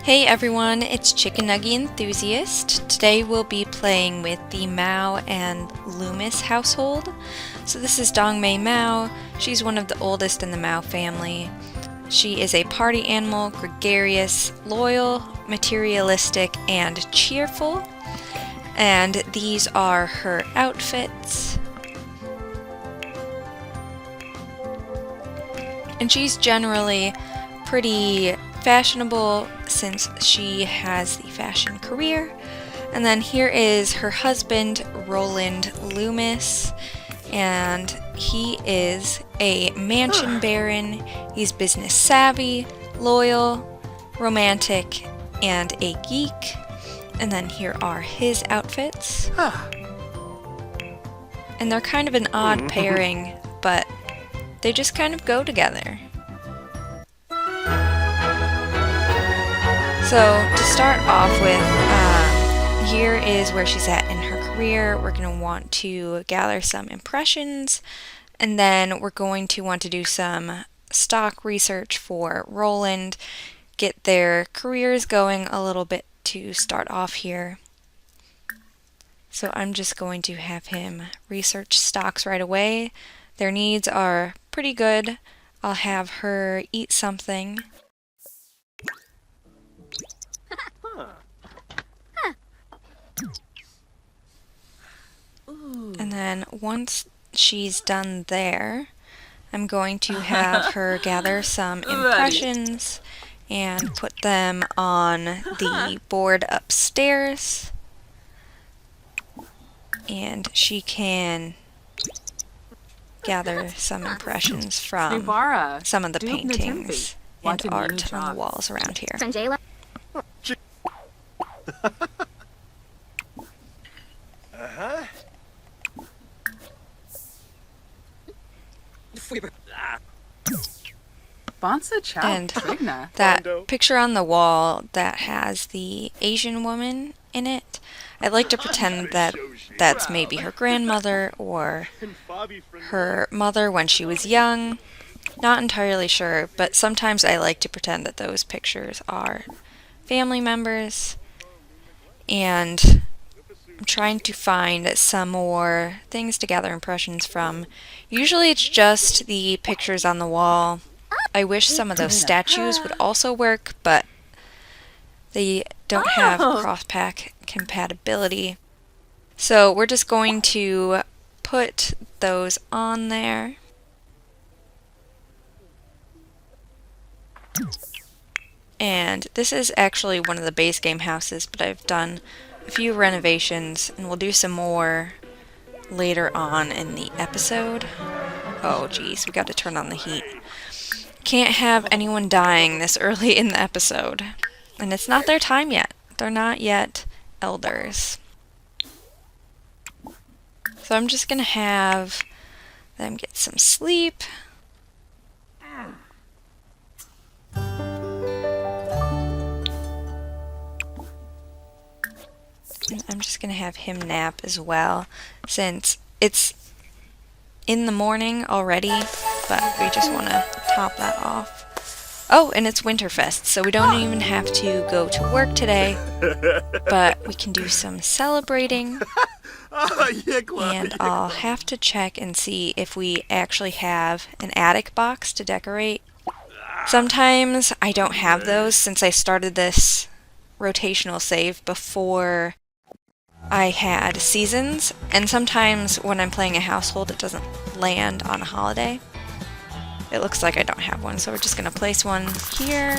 Hey everyone, it's Chicken Nugget Enthusiast. Today we'll be playing with the Mao and Loomis household. So this is Dong-Mei Mao. She's one of the oldest in the Mao family. She is a party animal, gregarious, loyal, materialistic, and cheerful. And these are her outfits. And she's generally pretty fashionable since she has the fashion career. And then here is her husband, Roland Loomis, and he is a mansion baron. He's business savvy, loyal, romantic, and a geek. And then here are his outfits. And they're kind of an odd pairing, but they just kind of go together. So, to start off with, here is where she's at in her career. We're going to want to gather some impressions, and then we're going to want to do some stock research for Roland, get their careers going a little bit to start off here. So I'm just going to have him research stocks right away. Their needs are pretty good. I'll have her eat something. And then once she's done there, I'm going to have her gather some impressions and put them on the board upstairs. And she can gather some impressions from some of the paintings and art on the walls around here. And that picture on the wall that has the Asian woman in it, I'd like to pretend that that's maybe her grandmother or her mother when she was young. Not entirely sure, but sometimes I like to pretend that those pictures are family members. And I'm trying to find some more things to gather impressions from. Usually it's just the pictures on the wall. I wish some of those statues would also work, but they don't have cross-pack compatibility. So we're just going to put those on there. And this is actually one of the base game houses, but I've done a few renovations, and we'll do some more later on in the episode. Oh geez, we got to turn on the heat. Can't have anyone dying this early in the episode. And it's not their time yet. They're not yet elders. So I'm just going to have them get some sleep. And I'm just going to have him nap as well, since it's in the morning already, but we just want to top that off. Oh, and it's Winterfest, so we don't even have to go to work today, but we can do some celebrating. And I'll have to check and see if we actually have an attic box to decorate. Sometimes I don't have those since I started this rotational save before I had seasons, and sometimes when I'm playing a household it doesn't land on a holiday. It looks like I don't have one, so we're just going to place one here.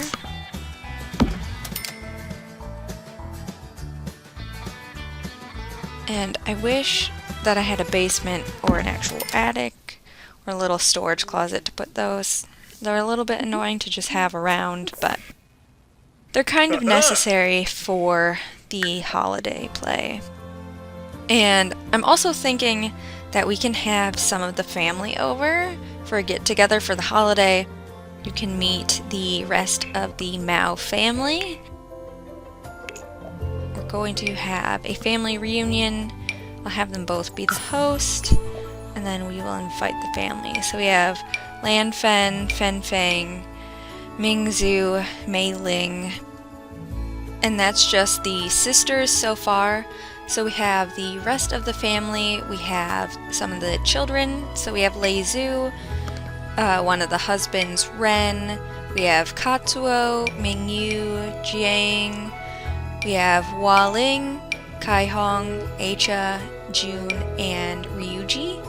And I wish that I had a basement or an actual attic or a little storage closet to put those. They're a little bit annoying to just have around, but they're kind of necessary for the holiday play. And I'm also thinking that we can have some of the family over for a get-together for the holiday. You can meet the rest of the Mao family. We're going to have a family reunion. I'll have them both be the host, and then we will invite the family. So we have Lan Fen, Fen Fang, Mingzhu, Mei Ling, And that's just the sisters so far. So we have the rest of the family, we have some of the children, so we have Lei Zhu, one of the husbands, Ren, we have Katsuo, Mingyu, Jiang, we have Hua Ling, Kai Hong, Acha, Jun, and Ryuji.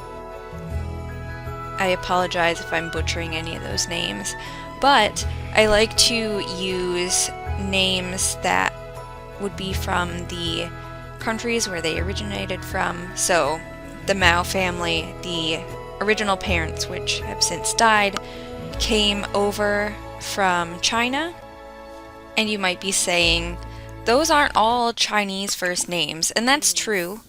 I apologize if I'm butchering any of those names, but I like to use names that would be from the countries where they originated from. So the Mao family, the original parents, which have since died, came over from China. And you might be saying, those aren't all Chinese first names, and that's true.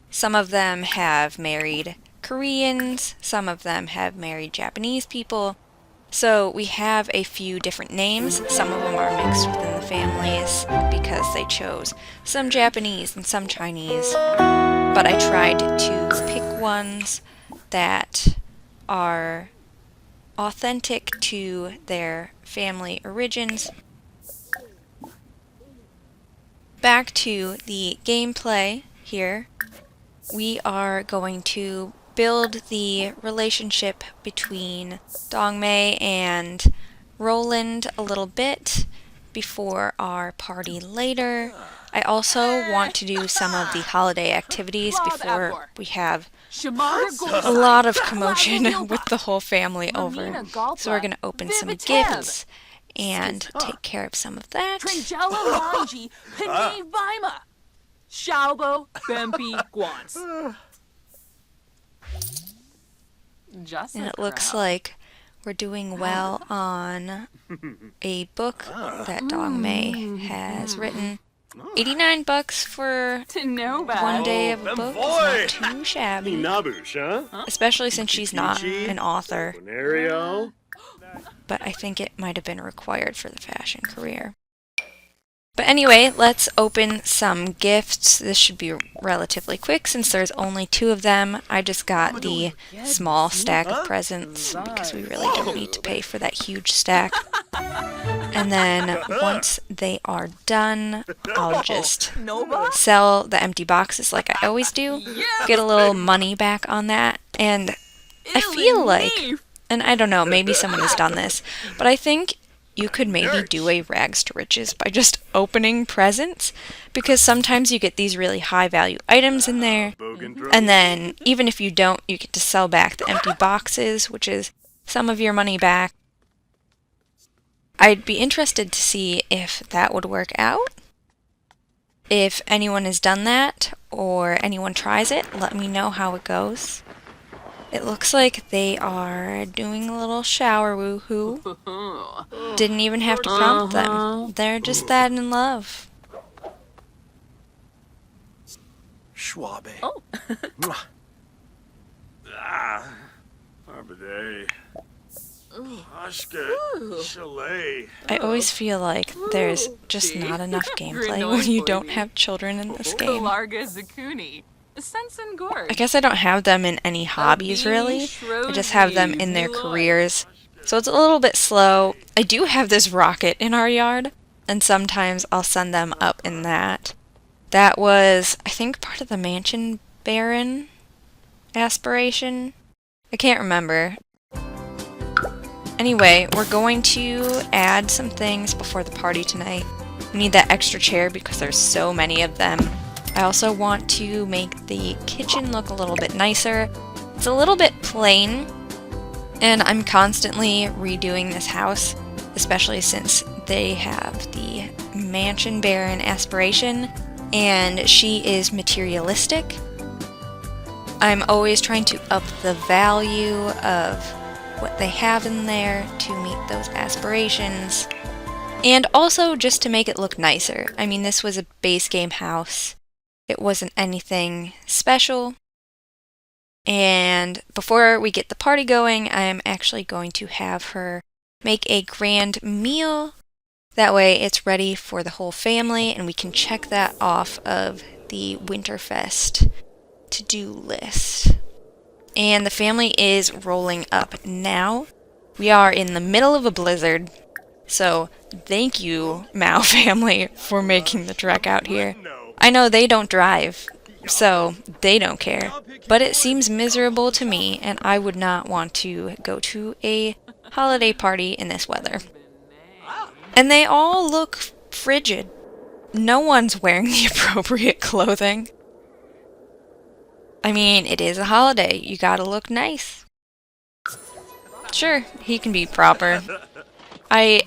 Some of them have married Koreans, some of them have married Japanese people. So we have a few different names. Some of them are mixed within the families because they chose some Japanese and some Chinese. But I tried to pick ones that are authentic to their family origins. Back to the gameplay here. We are going to build the relationship between Dong-Mei and Roland a little bit before our party later. I also want to do some of the holiday activities before we have a lot of commotion with the whole family over. So we're going to open some gifts and take care of some of that. And it looks like we're doing well on a book that Dong-Mei has written. $89 for one day of a book is not too shabby, especially since she's not an author. But I think it might have been required for the fashion career. But anyway, let's open some gifts. This should be relatively quick since there's only 2 of them. I just got the small stack of presents because we really don't need to pay for that huge stack. And then once they are done, I'll just sell the empty boxes like I always do. Get a little money back on that. And I feel like, and I don't know, maybe someone has done this, but I think you could maybe do a rags to riches by just opening presents, because sometimes you get these really high value items in there, and then even if you don't, you get to sell back the empty boxes, which is some of your money back. I'd be interested to see if that would work out. If anyone has done that, or anyone tries it, let me know how it goes. It looks like they are doing a little shower woohoo. Didn't even have to prompt them. They're just that in love. Schwabe. Oh. I always feel like there's just not enough gameplay when you don't have children in this game. I guess I don't have them in any hobbies, really. I just have them in their careers. So it's a little bit slow. I do have this rocket in our yard, and sometimes I'll send them up in that. That was, I think, part of the Mansion Baron aspiration. I can't remember. Anyway, we're going to add some things before the party tonight. We need that extra chair because there's so many of them. I also want to make the kitchen look a little bit nicer. It's a little bit plain, and I'm constantly redoing this house, especially since they have the Mansion Baron aspiration, and she is materialistic. I'm always trying to up the value of what they have in there to meet those aspirations, and also just to make it look nicer. I mean, this was a base game house. It wasn't anything special. And before we get the party going, I'm actually going to have her make a grand meal. That way it's ready for the whole family, and we can check that off of the Winterfest to-do list. And the family is rolling up now. We are in the middle of a blizzard. So, thank you, Mao family, for making the trek out here. I know they don't drive, so they don't care. But it seems miserable to me, and I would not want to go to a holiday party in this weather. And they all look frigid. No one's wearing the appropriate clothing. I mean, it is a holiday. You gotta look nice. Sure, he can be proper. I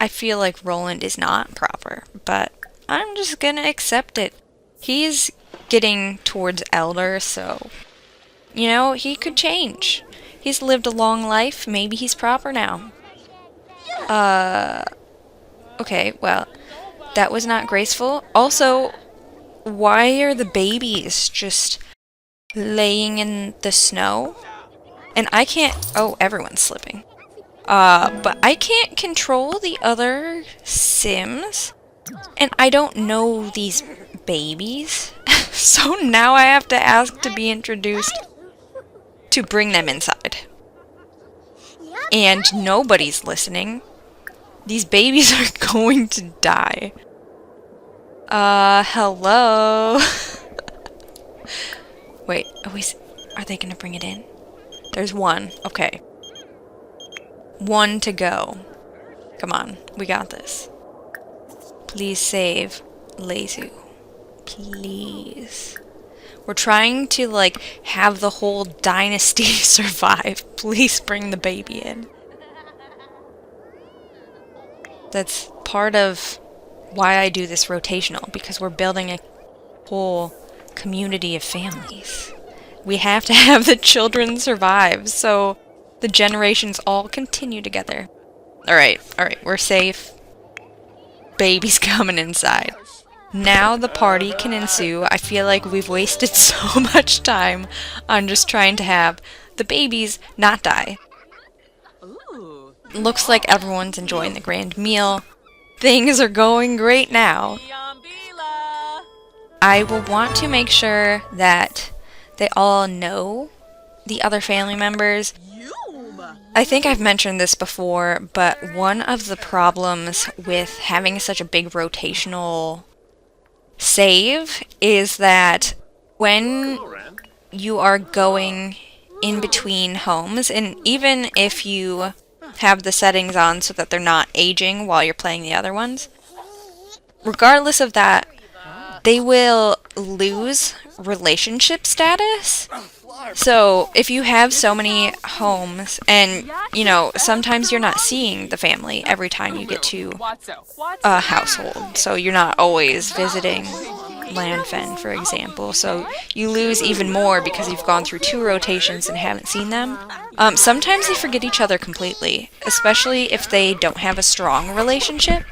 feel like Roland is not proper, but I'm just gonna accept it. He's getting towards elder, so, you know, he could change. He's lived a long life, maybe he's proper now. Okay, well, that was not graceful. Also, why are the babies just laying in the snow? And I can't... Oh, everyone's slipping. But I can't control the other Sims. And I don't know these babies. So now I have to ask to be introduced to bring them inside. And nobody's listening. These babies are going to die. Hello? Wait, are they gonna bring it in? There's one. Okay. One to go. Come on, we got this. Please save Lezu. Please. We're trying to, like, have the whole dynasty survive. Please bring the baby in. That's part of why I do this rotational, because we're building a whole community of families. We have to have the children survive, so the generations all continue together. Alright, we're safe. Baby's coming inside. Now the party can ensue. I feel like we've wasted so much time on just trying to have the babies not die. Looks like everyone's enjoying the grand meal. Things are going great now. I will want to make sure that they all know the other family members. I think I've mentioned this before, but one of the problems with having such a big rotational save is that when you are going in between homes, and even if you have the settings on so that they're not aging while you're playing the other ones, regardless of that, they will lose relationship status. So if you have so many homes, and, you know, sometimes you're not seeing the family every time you get to a household, so you're not always visiting Landfen, for example, so you lose even more because you've gone through 2 rotations and haven't seen them. Sometimes they forget each other completely, especially if they don't have a strong relationship.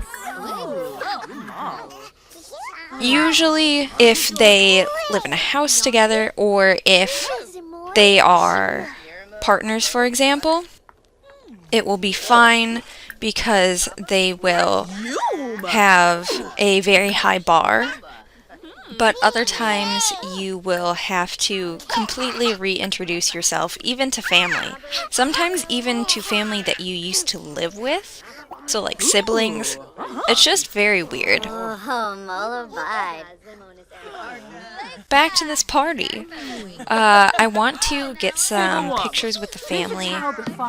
Usually, if they live in a house together, or if they are partners, for example, it will be fine because they will have a very high bar. But other times you will have to completely reintroduce yourself, even to family. Sometimes even to family that you used to live with. So like siblings. It's just very weird. Back to this party. I want to get some pictures with the family.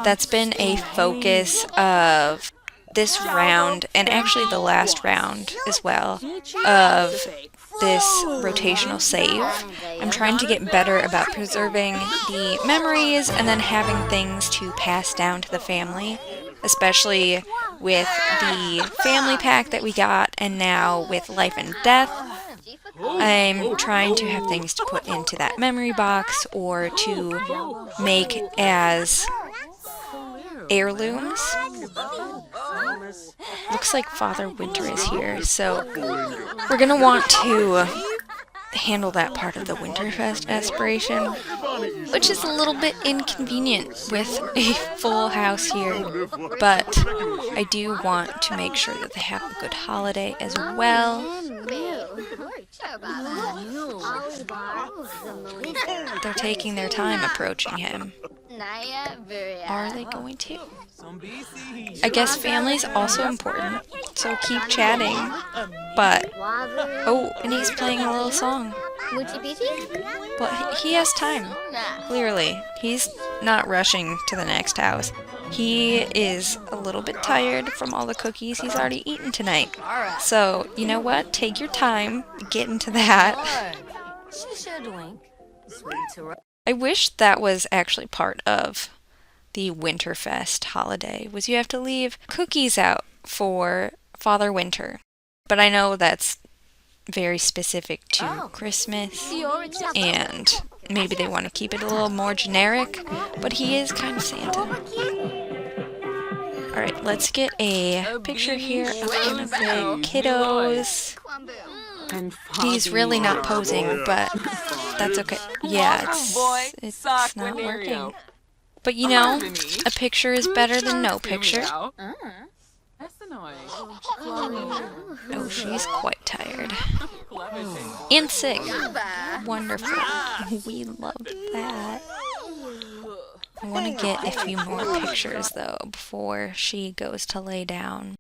That's been a focus of this round, and actually the last round as well, of this rotational save. I'm trying to get better about preserving the memories and then having things to pass down to the family, especially with the family pack that we got, and now with Life and Death. I'm trying to have things to put into that memory box or to make as heirlooms. Looks like Father Winter is here, so we're gonna want to handle that part of the Winterfest aspiration, which is a little bit inconvenient with a full house here, but I do want to make sure that they have a good holiday as well. They're taking their time approaching him. Are they going to? I guess family's also important, so keep chatting. But, oh, and he's playing a little song. But he has time, clearly. He's not rushing to the next house. He is a little bit tired from all the cookies he's already eaten tonight. So, you know what? Take your time, get into that. I wish that was actually part of the Winterfest holiday, was you have to leave cookies out for Father Winter. But I know that's very specific to Christmas, and maybe they want to keep it a little more generic, but he is kind of Santa. Alright, let's get a picture here of one of the kiddos. He's really not posing, but that's okay. Yeah, it's not working. But you know, a picture is better than no picture. Oh, she's quite tired. And sick. Wonderful. We love that. I want to get a few more pictures, though, before she goes to lay down.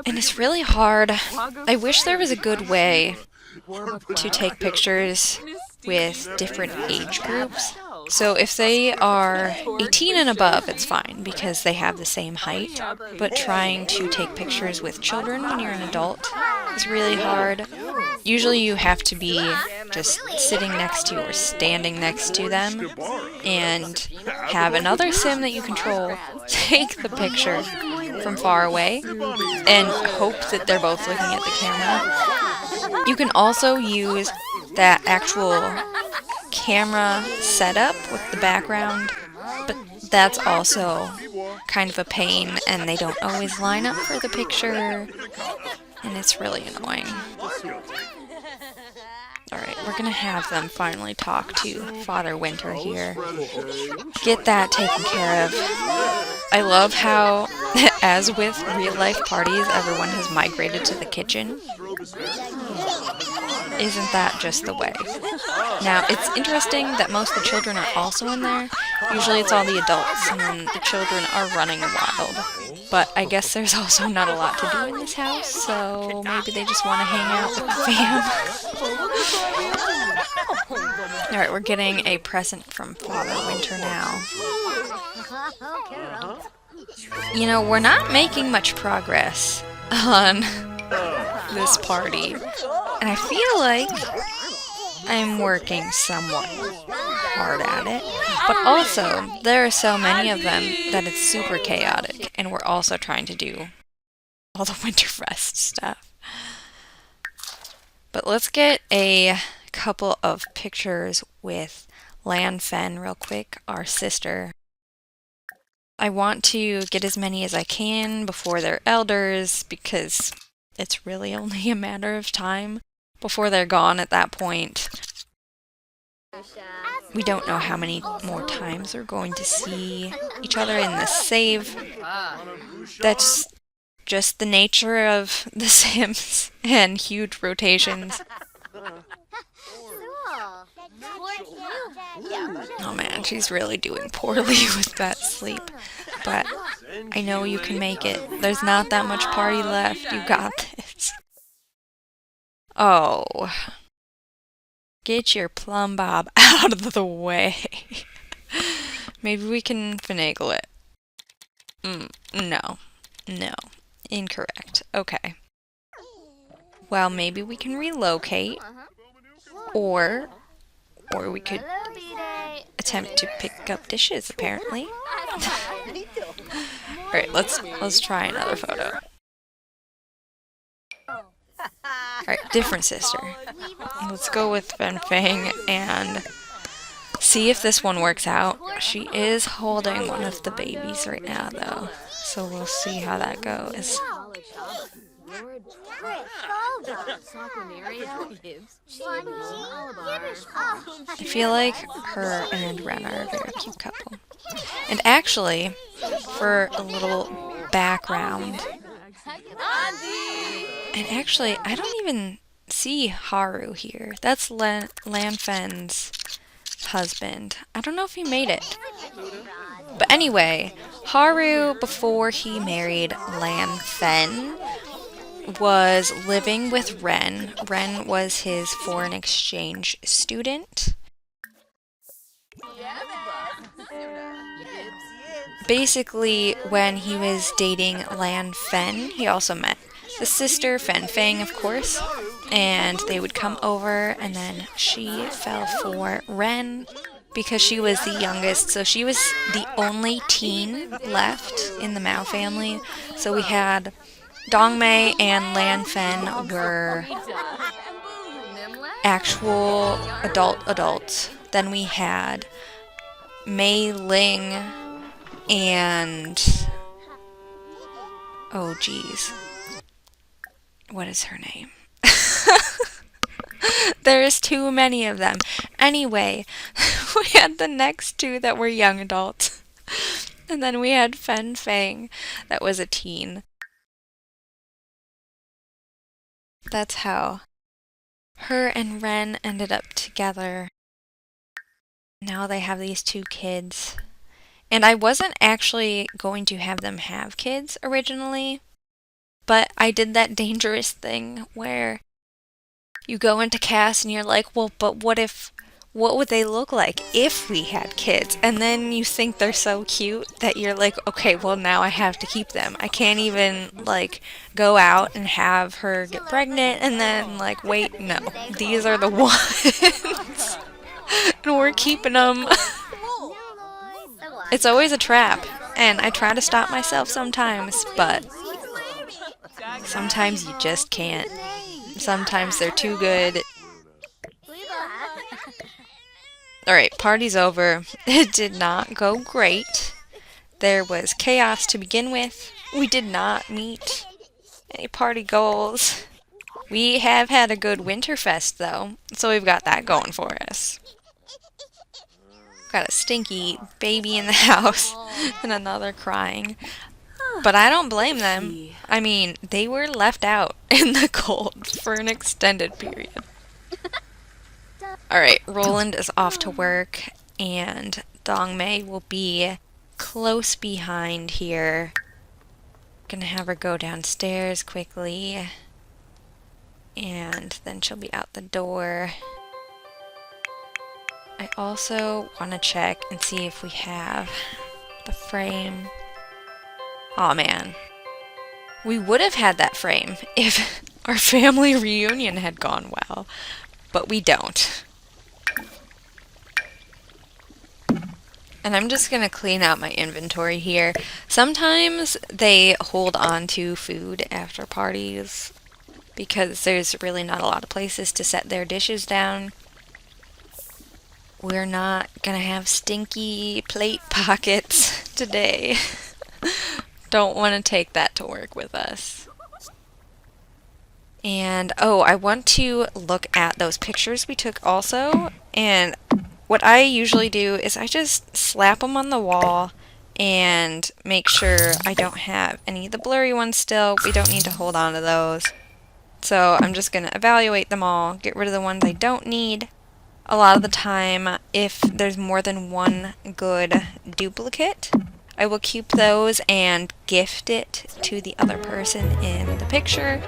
And it's really hard. I wish there was a good way to take pictures with different age groups. So if they are 18 and above, it's fine because they have the same height. But trying to take pictures with children when you're an adult is really hard. Usually you have to be just sitting next to or standing next to them and have another sim that you control take the picture from far away and hope that they're both looking at the camera. You can also use that actual camera setup with the background, but that's also kind of a pain and they don't always line up for the picture and it's really annoying. Alright, we're gonna have them finally talk to Father Winter here. Get that taken care of. I love how, as with real-life parties, everyone has migrated to the kitchen. Isn't that just the way? Now, it's interesting that most of the children are also in there. Usually it's all the adults, and then the children are running wild. But I guess there's also not a lot to do in this house, so maybe they just want to hang out with the fam. Alright, we're getting a present from Father Winter now. You know, we're not making much progress on this party. And I feel like I'm working somewhat hard at it. But also, there are so many of them that it's super chaotic. And we're also trying to do all the Winterfest stuff. But let's get a couple of pictures with Lan Fen real quick, our sister. I want to get as many as I can before they're elders because it's really only a matter of time before they're gone at that point. We don't know how many more times we're going to see each other in this save. That's just the nature of The Sims and huge rotations. Oh man, she's really doing poorly with that sleep. But I know you can make it. There's not that much party left. You got this. Oh. Get your plumb bob out of the way. Maybe we can finagle it. No. No. Incorrect. Okay. Well, maybe we can relocate. Or we could attempt to pick up dishes, apparently. Alright, let's try another photo. Alright, different sister. Let's go with Fen Fang and see if this one works out. She is holding one of the babies right now, though. So we'll see how that goes. I feel like her and Ren are a very cute couple. And actually, for a little background, and actually, I don't even see Haru here. That's Lan Fen's husband. I don't know if he made it. But anyway, Haru, before he married Lan Fen, was living with Ren. Ren was his foreign exchange student. Basically, when he was dating Lan Fen, he also met the sister, Fen Fang, of course, and they would come over, and then she fell for Ren because she was the youngest, so she was the only teen left in the Mao family. So we had Dong-Mei and Lan Fen were actual adults. Then we had Mei Ling and... oh geez. What is her name? There's too many of them. Anyway, we had the next two that were young adults. And then we had Fen Fang that was a teen. That's how her and Ren ended up together. Now they have these two kids. And I wasn't actually going to have them have kids originally, but I did that dangerous thing where you go into cast and you're like, well, but what would they look like if we had kids? And then you think they're so cute that you're like, okay, well, now I have to keep them. I can't even, like, go out and have her get pregnant and then, like, wait, no. These are the ones. And we're keeping them. It's always a trap. And I try to stop myself sometimes, but sometimes you just can't. Sometimes they're too good. Alright, party's over. It did not go great. There was chaos to begin with. We did not meet any party goals. We have had a good Winterfest, though, so we've got that going for us. Got a stinky baby in the house and another crying. But I don't blame them. I mean, they were left out in the cold for an extended period. Alright, Roland is off to work, and Dong-Mei will be close behind here. Gonna have her go downstairs quickly, and then she'll be out the door. I also want to check and see if we have the frame. Aw, man. We would have had that frame if our family reunion had gone well, but we don't. And I'm just going to clean out my inventory here. Sometimes they hold on to food after parties because there's really not a lot of places to set their dishes down. We're not going to have stinky plate pockets today. Don't want to take that to work with us. And, oh, I want to look at those pictures we took also. And what I usually do is I just slap them on the wall and make sure I don't have any of the blurry ones still. We don't need to hold on to those. So I'm just going to evaluate them all, get rid of the ones I don't need. A lot of the time, if there's more than one good duplicate, I will keep those and gift it to the other person in the picture.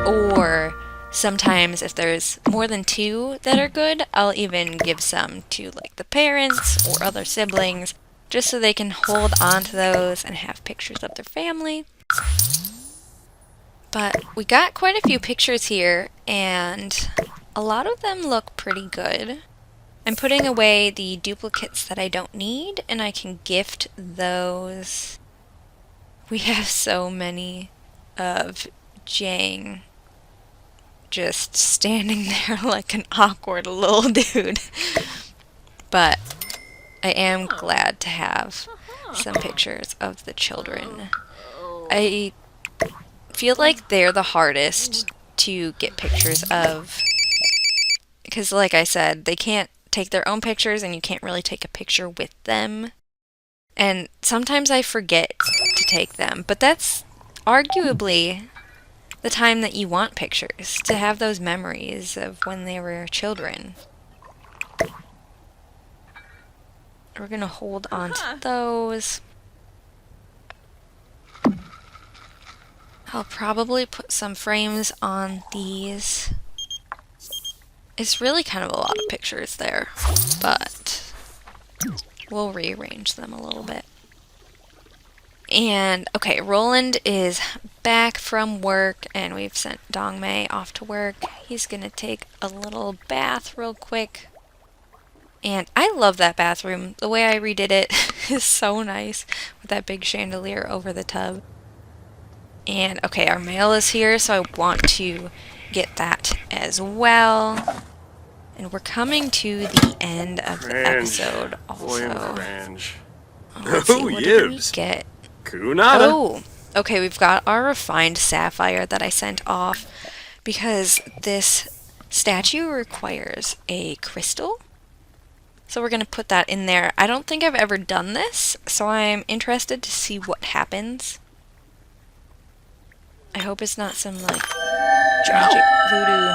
Or sometimes if there's more than two that are good, I'll even give some to like the parents or other siblings, just so they can hold on to those and have pictures of their family. But we got quite a few pictures here, and a lot of them look pretty good. I'm putting away the duplicates that I don't need, and I can gift those. We have so many of Jang just standing there like an awkward little dude. But I am glad to have some pictures of the children. I feel like they're the hardest to get pictures of, because like I said, they can't take their own pictures and you can't really take a picture with them. And sometimes I forget to take them, but that's arguably the time that you want pictures, to have those memories of when they were children. We're gonna hold on to those. I'll probably put some frames on these. It's really kind of a lot of pictures there, but we'll rearrange them a little bit. And, okay, Roland is back from work, and we've sent Dong-Mei off to work. He's gonna take a little bath real quick. And I love that bathroom. The way I redid it is so nice, with that big chandelier over the tub. And, okay, our mail is here, so I want to get that as well. And we're coming to the end of the episode also. Let's see, what did we get? Kunada. Oh, okay, we've got our refined sapphire that I sent off because this statue requires a crystal. So we're going to put that in there. I don't think I've ever done this, so I'm interested to see what happens. I hope it's not some, like, magic voodoo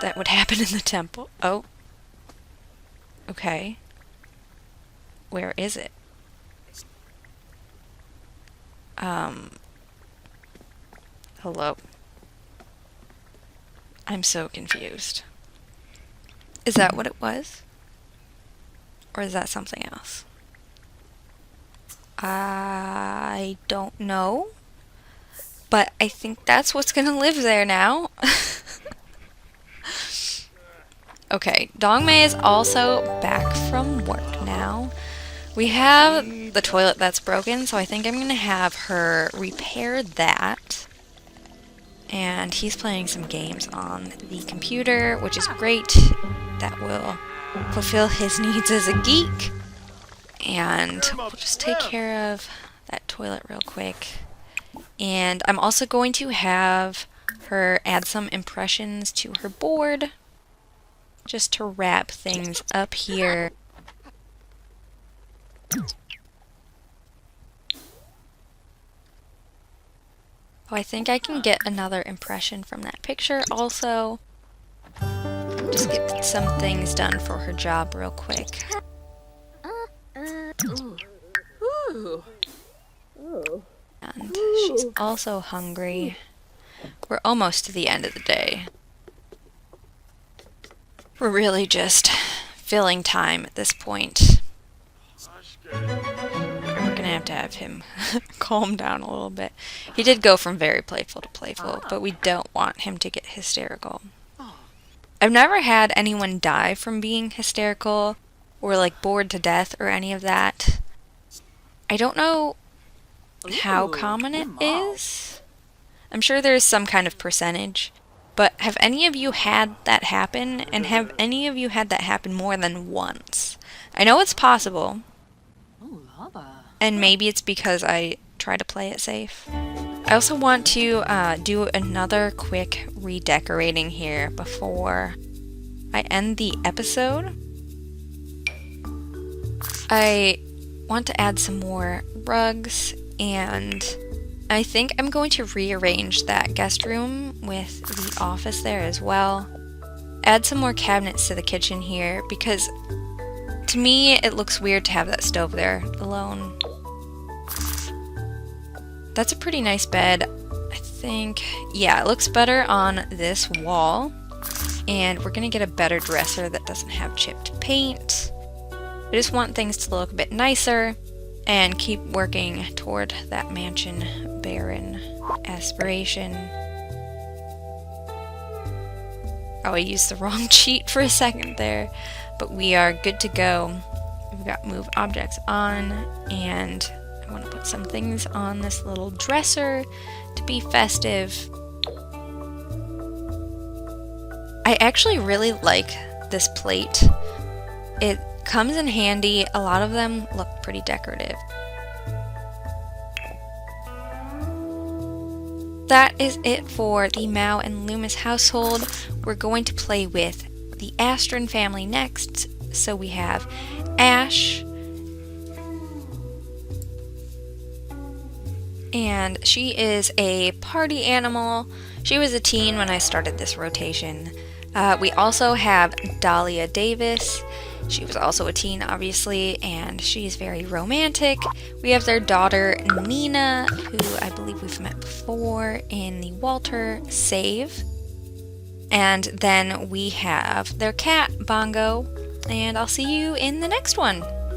that would happen in the temple. Oh. Okay. Where is it? Hello. I'm so confused. Is that what it was? Or is that something else? I don't know. But I think that's what's gonna live there now. Okay, Dong-Mei is also back from work now. We have the toilet that's broken, so I think I'm gonna have her repair that. And he's playing some games on the computer, which is great. That will fulfill his needs as a geek. And we'll just take care of that toilet real quick. And I'm also going to have her add some impressions to her board, just to wrap things up here. Oh, I think I can get another impression from that picture also. Just get some things done for her job real quick. And she's also hungry. We're almost to the end of the day. We're really just filling time at this point. We're gonna have him calm down a little bit. He did go from very playful to playful, but we don't want him to get hysterical. I've never had anyone die from being hysterical or like bored to death or any of that. I don't know how common it is. I'm sure there's some kind of percentage. But have any of you had that happen? And have any of you had that happen more than once? I know it's possible. And maybe it's because I try to play it safe. I also want to do another quick redecorating here before I end the episode. I want to add some more rugs, and I think I'm going to rearrange that guest room with the office there as well. Add some more cabinets to the kitchen here, because to me it looks weird to have that stove there alone. That's a pretty nice bed, I think. Yeah, it looks better on this wall. And we're gonna get a better dresser that doesn't have chipped paint. I just want things to look a bit nicer and keep working toward that mansion baron aspiration. Oh, I used the wrong cheat for a second there, but we are good to go. We've got move objects on, and I want to put some things on this little dresser to be festive. I actually really like this plate. It comes in handy. A lot of them look pretty decorative. That is it for the Mao and Loomis household. We're going to play with the Astron family next. So we have Ash, and she is a party animal. She was a teen when I started this rotation. We also have Dahlia Davis, She was also a teen, obviously, and she's very romantic. We have their daughter, Nina, who I believe we've met before in the Walter save. And then we have their cat, Bongo, and I'll see you in the next one.